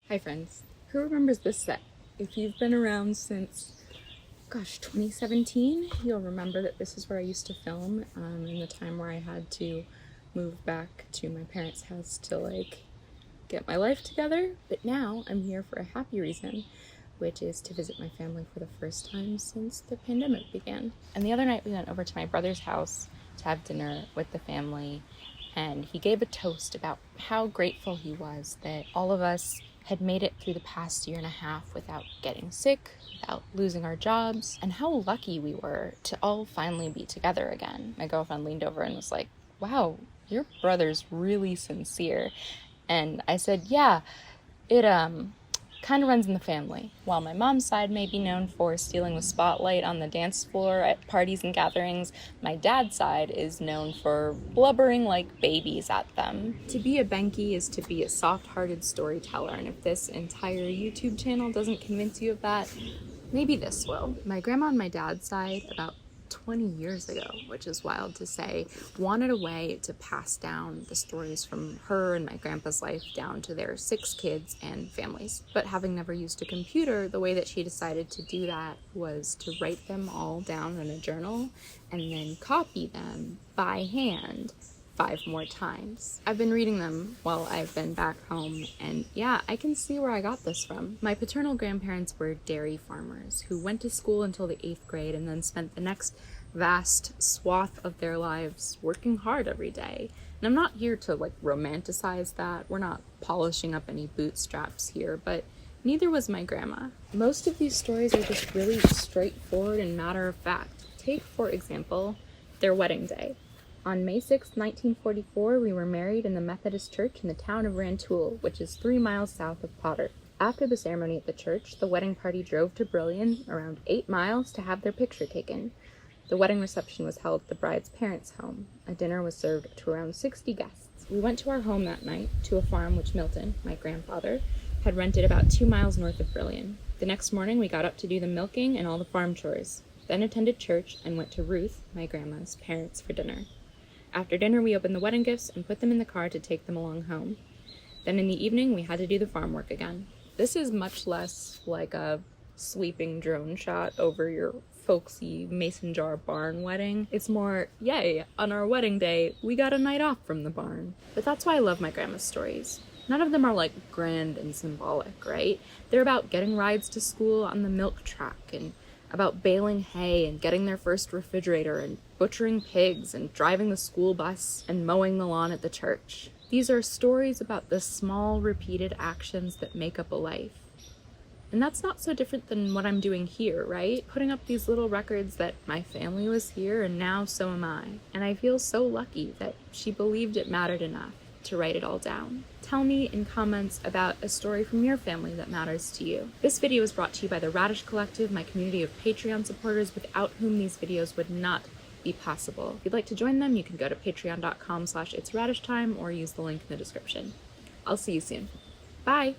Hi friends, who remembers this set? If you've been around since, 2017, you'll remember that this is where I used to film in the time where I had to move back to my parents' house to get my life together. But now I'm here for a happy reason, which is to visit my family for the first time since the pandemic began. And the other night we went over to my brother's house to have dinner with the family, and he gave a toast about how grateful he was that all of us had made it through the past year and a half without getting sick, without losing our jobs, and how lucky we were to all finally be together again. My girlfriend leaned over and was like, "Wow, your brother's really sincere." And I said, "Yeah, it kind of runs in the family. While my mom's side may be known for stealing the spotlight on the dance floor at parties and gatherings, my dad's side is known for blubbering like babies at them." To be a Benki is to be a soft-hearted storyteller, and if this entire YouTube channel doesn't convince you of that, maybe this will. My grandma on my dad's side, about 20 years ago, which is wild to say, wanted a way to pass down the stories from her and my grandpa's life down to their 6 kids and families. But having never used a computer, the way that she decided to do that was to write them all down in a journal and then copy them by hand 5 more times. I've been reading them while I've been back home, and yeah, I can see where I got this from. My paternal grandparents were dairy farmers who went to school until the 8th grade and then spent the next vast swath of their lives working hard every day. And I'm not here to romanticize that. We're not polishing up any bootstraps here, but neither was my grandma. Most of these stories are just really straightforward and matter of fact. Take, for example, their wedding day. On May 6, 1944, we were married in the Methodist Church in the town of Rantoul, which is 3 miles south of Potter. After the ceremony at the church, the wedding party drove to Brillion, around 8 miles, to have their picture taken. The wedding reception was held at the bride's parents' home. A dinner was served to around 60 guests. We went to our home that night, to a farm which Milton, my grandfather, had rented about 2 miles north of Brillion. The next morning, we got up to do the milking and all the farm chores, then attended church and went to Ruth, my grandma's parents, for dinner. After dinner, we opened the wedding gifts and put them in the car to take them along home. Then in the evening, we had to do the farm work again. This is much less like a sweeping drone shot over your folksy mason jar barn wedding. It's more, yay, on our wedding day, we got a night off from the barn. But that's why I love my grandma's stories. None of them are grand and symbolic, right? They're about getting rides to school on the milk truck, and about baling hay and getting their first refrigerator and butchering pigs and driving the school bus and mowing the lawn at the church. These are stories about the small, repeated actions that make up a life. And that's not so different than what I'm doing here, right? Putting up these little records that my family was here and now so am I. And I feel so lucky that she believed it mattered enough to write it all down. Tell me in comments about a story from your family that matters to you. This video is brought to you by the Radish Collective, my community of Patreon supporters without whom these videos would not be possible. If you'd like to join them, you can go to patreon.com/ItsRadishTime or use the link in the description. I'll see you soon. Bye!